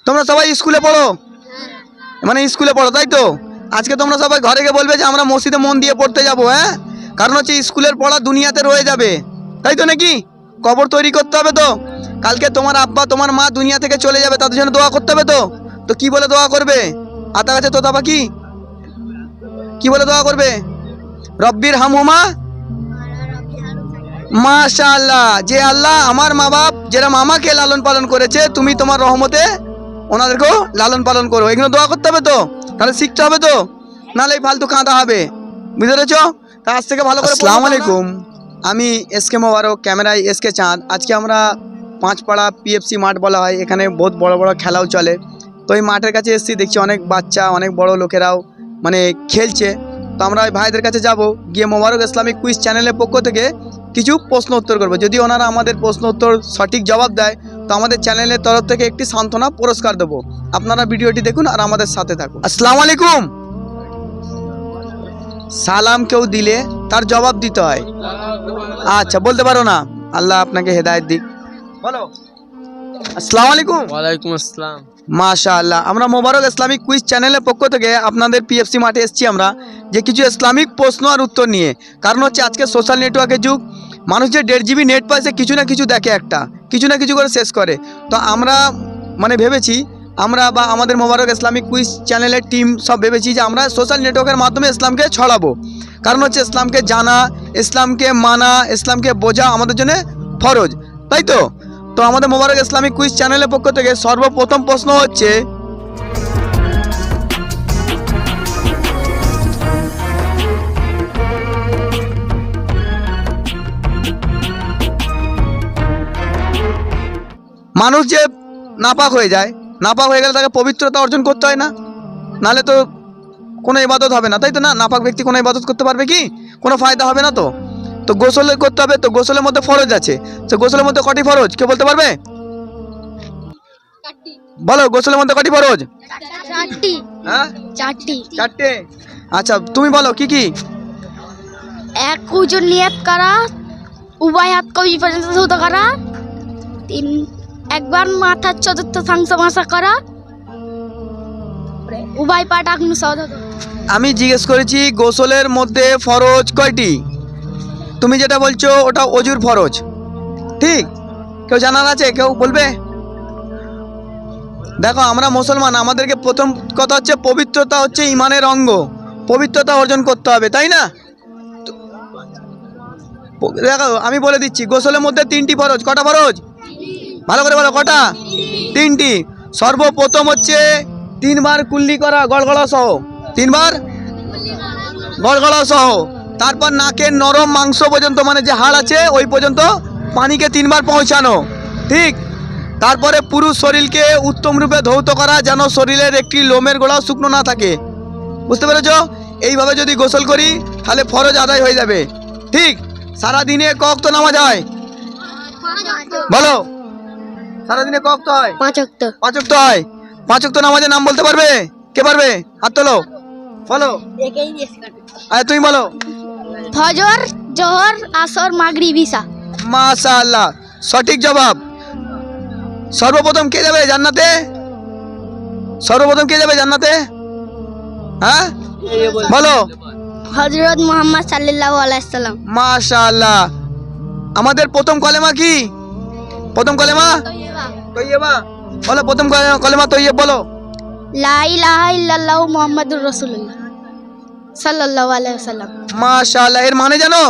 তোমরা সবাই স্কুলে পড়ো, মানে স্কুলে পড়ো তাই তো? আজকে তোমরা সবাই ঘরে গিয়ে বলবে যে আমরা মসজিদে মন দিয়ে পড়তে যাবো, হ্যাঁ? কারণ হচ্ছে স্কুলের পড়া দুনিয়াতে রয়ে যাবে, তাই তো নাকি? কবর তৈরি করতে হবে তো, কালকে তোমার আব্বা তোমার মা দুনিয়া থেকে চলে যাবে, তাদের জন্য দোয়া করতে হবে তো। তো কি বলে দোয়া করবে? আতা গাছে তোতা পাখি কি বলে দোয়া করবে? রব্বির হামহুমা, মাশাআল্লাহ, যে আল্লাহ আমার মা বাপ যেরকম আমাকে লালন পালন করেছে, তুমি তোমার রহমতে ওনাদেরকেও লালন পালন করো। এগুলো দোয়া করতে হবে তো, তাহলে শিখতে হবে তো, নাহলে ফালতু কাঁদা হবে, বুঝতে পেরেছো? তা আজ থেকে ভালো করে। আসসালামু আলাইকুম, আমি এসকে মোবারক, ক্যামেরায় এসকে চাঁদ। আজকে আমরা পাঁচপাড়া পিএফসি মাঠ বলা হয়, এখানে বহুত বড় বড় খেলাও চলে। তো এই মাঠের কাছে এসেছি, দেখছি অনেক বাচ্চা, অনেক বড় লোকেরাও মানে খেলছে। তো আমরা ওই ভাইদের কাছে যাব, গিয়ে মোবারক ইসলামিক কুইজ চ্যানেলের পক্ষ থেকে কিছু প্রশ্ন উত্তর করবো। যদি ওনারা আমাদের প্রশ্ন উত্তর সঠিক জবাব দেয়, তো আমাদের চ্যানেলের তরফ থেকে একটি সান্ত্বনা পুরস্কার দেবো। আপনারা ভিডিওটি দেখুন আর আমাদের সাথে থাকুন। আসসালামু আলাইকুম। সালাম কেউ দিলে তার জবাব দিতে হয়। আচ্ছা, বলতে পারো না? আল্লাহ আপনাকে হেদায়েত দিক। বলো। আসসালামু আলাইকুম। ওয়ালাইকুম আসসালাম। মাশাআল্লাহ, আমরা মোবারক ইসলামিক কুইজ চ্যানেলের পক্ষ থেকে আপনাদের পিএফসি মাঠে এসেছি আমরা, যে কিছু ইসলামিক প্রশ্ন আর উত্তর নিয়ে। কারণ হচ্ছে আজকে সোশ্যাল নেটওয়ার্কের যুগ, মানুষ যে 1.5 GB নেট পায়, সে কিছু না কিছু দেখে, কিছু না কিছু করে শেষ করে। তো আমরা মানে ভেবেছি, আমরা বা আমাদের মোবারক ইসলামিক কুইজ চ্যানেলের টিম সব ভেবেছি যে আমরা সোশ্যাল নেটওয়ার্কের মাধ্যমে ইসলামকে ছড়াবো। কারণ হচ্ছে ইসলামকে জানা, ইসলামকে মানা, ইসলামকে বোঝা আমাদের জন্য ফরজ, তাই তো? তো আমাদের মোবারক ইসলামিক কুইজ চ্যানেলের পক্ষ থেকে সর্বপ্রথম প্রশ্ন হচ্ছে, মানুষ যে নাপাক হয়ে যায়, নাপাক হয়ে গেলে তাকে পবিত্রতা অর্জন করতে হয় না? নাহলে তো কোনো ইবাদত হবে না, তাই তো? না, নাপাক ব্যক্তি কোনো ইবাদত করতে পারবে কি? কোনো ফায়দা হবে না তো। তো গোসল করতে হবে, তো গোসলের মধ্যে ফরজ আছে। তো গোসলের মধ্যে কটি ফরজ কেউ বলতে পারবে? বলো, গোসলের মধ্যে কটি ফরজ? চারটি। হ্যাঁ, চারটে। আচ্ছা, তুমি বলো কি কি? এক উজুর নিয়ত করা, উভয় হাত কবি পর্যন্ত ধৌত করা, একবার মাথার চতুর্থাংশ মাসা করা, উভয় পা টাকনু সহ। আমি জিজ্ঞেস করেছি গোসলের মধ্যে ফরজ কয়টি, তুমি যেটা বলছো ওটা অজুর ফরজ, ঠিক? কেউ জানার আছে? কেউ বলবে? দেখো, আমরা মুসলমান, আমাদেরকে প্রথম কথা হচ্ছে পবিত্রতা হচ্ছে ইমানের অঙ্গ, পবিত্রতা অর্জন করতে হবে, তাই না? দেখো, আমি বলে দিচ্ছি, গোসলের মধ্যে 3টি ফরজ। কটা ফরজ? ভালো করে বলো, কটা? 3টি। সর্বপ্রথম হচ্ছে 3 বার কুল্লি করা, গড়গড়া সহ, 3 বার গড়গড়া সহ। তারপর নাকের নরম মাংস পর্যন্ত, মানে যে হাড় আছে ওই পর্যন্ত পানিকে 3 বার পৌঁছানো, ঠিক? তারপরে পুরো শরীরকে উত্তম রূপে ধৌত করা, যেন শরীরের একটি লোমের গোড়াও শুকনো না থাকে, বুঝতে পেরেছো? এইভাবে যদি গোসল করি তাহলে ফরজ আদায় হয়ে যাবে, ঠিক? সারাদিনে ক ওয়াক্ত নামাজ হয়? বলো, সারাদিনে ক ওয়াক্ত হয়? 5 ওয়াক্ত। 5 ওয়াক্ত হয়। 5 ওয়াক্ত নামাজের নাম বলতে পারবে? কে পারবে? হাত তোলো, বলো। আরে তুমি বলো। ফজর, জোহর, আসর, মাগরিব, ইশা। মাশাআল্লাহ, সঠিক জবাব। সর্বপ্রথম কে যাবে জান্নাতে? সর্বপ্রথম কে যাবে জান্নাতে? হ্যাঁ, বলো। হযরত মুহাম্মদ সাল্লাল্লাহু আলাইহি সাল্লাম। মাশাআল্লাহ। আমাদের প্রথম কলেমা কি? প্রথম কলেমা তৈয়বা। বলো, প্রথম কলেমা তৈয়ব বলো। লা ইলাহা ইল্লাল্লাহু মুহাম্মাদুর রাসূলুল্লাহ সাল্লাল্লাহু আলাইহি ওয়াসাল্লাম। মাশাআল্লাহ, এর মানে জানো?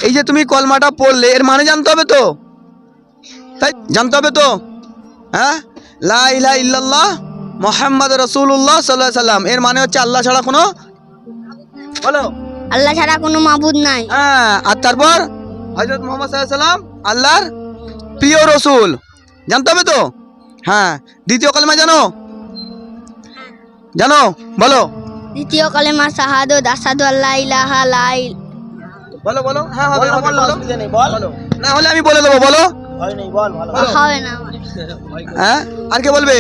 এই যে তুমি কলমাটা পড়লে, এর মানে জানতে হবে তো, তাই? জানতে হবে তো, হ্যাঁ? লা ইলাহা ইল্লাল্লাহ মুহাম্মাদুর রাসূলুল্লাহ সাল্লাল্লাহু আলাইহি ওয়াসাল্লাম, এর মানে হচ্ছে আল্লাহ ছাড়া কোনো, বলো, আল্লাহ ছাড়া কোনো মাবুদ নাই। হ্যাঁ। আর তারপর হযরত মুহাম্মদ সাল্লাল্লাহু আলাইহি ওয়াসাল্লাম আল্লাহর প্রিয় রাসূল, জানতে হবে তো, হ্যাঁ। দ্বিতীয় কলেমা জানো? জানো? বলো। দ্বিতীয় কালেমা শাহাদাত, আশহাদু আল্লা ইলাহা ইল্লাল্লাহ। বলো বলো। হ্যাঁ, হবে, বলো। না হলে আমি বলে দেবো, বলো। হবে না আমার। হ্যাঁ, আর কে বলবে?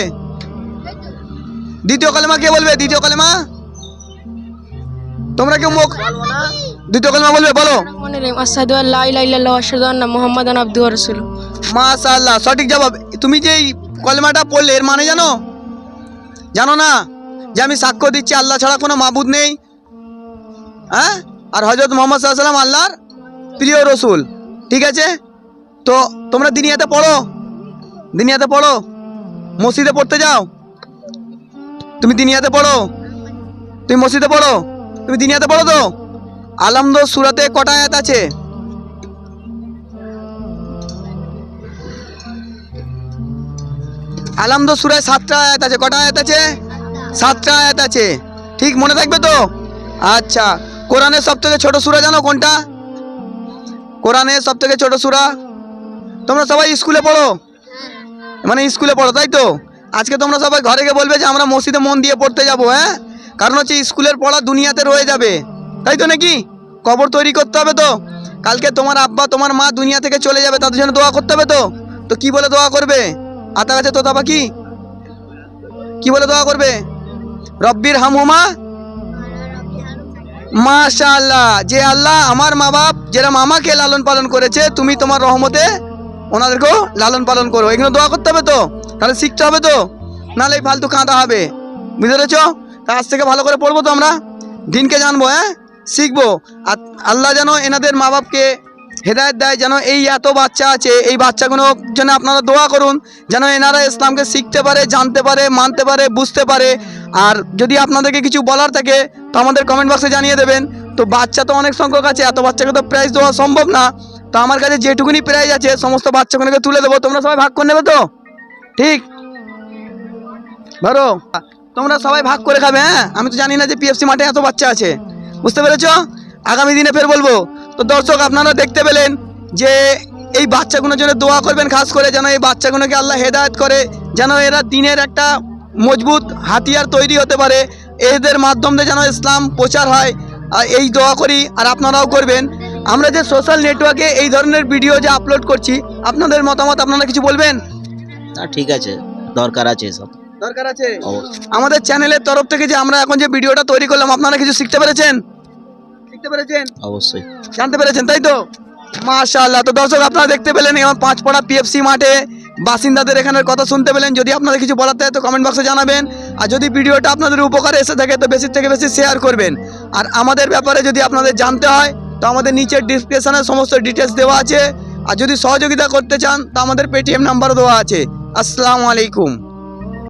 দ্বিতীয় কালেমা কে বলবে? দ্বিতীয় কালেমা তোমরা কেউ মুখ, দ্বিতীয় কালেমা বলবে, বলো। আশহাদু আল্লা ইলাহা ইল্লাল্লাহ ওয়া আশহাদু আন্না মুহাম্মাদান আবদুহু ওয়া রাসূলুহু। মাশাআল্লাহ, সঠিক জবাব। তুমি যে কলেমাটা পড়লে এর মানে জানো? জানো না যে আমি সাক্ষ্য দিচ্ছি আল্লাহ ছাড়া কোনো মাবুদ নেই, হ্যাঁ, আর হযরত মুহাম্মদ সাল্লাল্লাহু আলাইহি ওয়াসাল্লাম আল্লাহর প্রিয় রসুল। ঠিক আছে, তো তোমরা দিনিয়াতে পড়ো, দিনিয়াতে পড়ো, মসজিদে পড়তে যাও। তুমি দিনিয়াতে পড়ো, তুমি মসজিদে পড়ো, তুমি দিনিয়াতে পড়ো তো? আলহামদ সূরাতে কটা আয়াত আছে? আলহামদ সূরায় 7টা আয়াত আছে। কটা আয়াত আছে? 7টা আয়াত আছে। ঠিক মনে থাকবে তো? আচ্ছা, কোরআনের সবথেকে ছোট সূরা জানো কোনটা? কোরআনের সবথেকে ছোট সূরা? তোমরা সবাই স্কুলে পড়ো, মানে স্কুলে পড়ো, তাই তো? আজকে তোমরা সবাই ঘরে গিয়ে বলবে যে আমরা মসজিদে মন দিয়ে পড়তে যাবো, হ্যাঁ? কারণ হচ্ছে স্কুলের পড়া দুনিয়াতে রয়ে যাবে, তাই তো নাকি? কবর তৈরি করতে হবে তো, কালকে তোমার আব্বা তোমার মা দুনিয়া থেকে চলে যাবে, তাদের জন্য দোয়া করতে হবে তো। তো কি বলে দোয়া করবে? আতা গাছে তোতা পাখি কি বলে দোয়া করবে? রব্বির হামহুমা, মাশাআল্লাহ, যে আল্লাহ আমার মা বাপ যেরকম আমাকে লালন পালন করেছে, তুমি তোমার রহমতে ওনাদেরকেও লালন পালন করো। এগুলো দোয়া করতে হবে তো, তাহলে শিখতে হবে তো, নাহলে এই ফালতু কাঁদা হবে। বুঝতে পেরেছ? তা আজ থেকে ভালো করে পড়বো তো, আমরা দিনকে জানবো, হ্যাঁ, শিখবো। আর আল্লাহ যেন এনাদের মা বাপকে হেদায়েত দেয়, যেন এই এত বাচ্চা আছে, এই বাচ্চাগুলোর জন্য আপনারা দোয়া করুন, যেন এনারা ইসলামকে শিখতে পারে, জানতে পারে, মানতে পারে, বুঝতে পারে। আর যদি আপনাদেরকে কিছু বলার থাকে তো আমাদের কমেন্ট বক্সে জানিয়ে দেবেন। তো বাচ্চা তো অনেক সংখ্যক আছে, এত বাচ্চাকে তো প্রাইজ দেওয়া সম্ভব না। তো আমার কাছে যেটুকুনি প্রাইজ আছে সমস্ত বাচ্চাগুলোকে তুলে দেবো, তোমরা সবাই ভাগ করে নেবে তো? ঠিক ধরো, তোমরা সবাই ভাগ করে খাবে, হ্যাঁ? আমি তো জানি না যে পিএফসি মাঠে এত বাচ্চা আছে, বুঝতে পেরেছো? আগামী দিনে ফের বলবো। তো দর্শক, আপনারা দেখতে পেলেন যে এই বাচ্চাগুলোর জন্য দোয়া করবেন, খাস করে যেন এই বাচ্চাগুলোকে আল্লাহ হেদায়েত করে, যেন এরা দিনের একটা মজবুত হাতিয়ার তৈরি হতে পারে, এদের মাধ্যমে যেন ইসলাম প্রচার হয়। আর এই দোয়া করি, আর আপনারাও করবেন। আমরা যে সোশ্যাল নেটওয়ার্কে এই ধরনের ভিডিও যে আপলোড করছি, আপনাদের মতামত আপনারা কিছু বলবেন? না, ঠিক আছে, দরকার আছে এসব। দরকার আছে। অবশ্যই। আমাদের চ্যানেলের তরফ থেকে যে আমরা এখন যে ভিডিওটা তৈরি করলাম, আপনারা কিছু শিখতে পেরেছেন? শিখতে পেরেছেন? অবশ্যই। জানতে পেরেছেন, তাই তো? মাশাআল্লাহ। তো দর্শক, আপনারা দেখতে পেলেন এবার পাঁচপাড়া পিএফসি মাঠে বাসিন্দাদের এখানের কথা শুনতে পেলেন। যদি আপনাদের কিছু বলার থাকে তো কমেন্ট বক্সে জানাবেন। আর যদি ভিডিওটা আপনাদের উপকারে এসে থাকে তো বেশি থেকে বেশি শেয়ার করবেন। আর আমাদের ব্যাপারে যদি আপনাদের জানতে হয় তো আমাদের নিচের ডিসক্রিপশনে সমস্ত ডিটেলস দেওয়া আছে। আর যদি সহযোগিতা করতে চান তো আমাদের পেটিএম নাম্বারও দেওয়া আছে। আসসালামু আলাইকুম।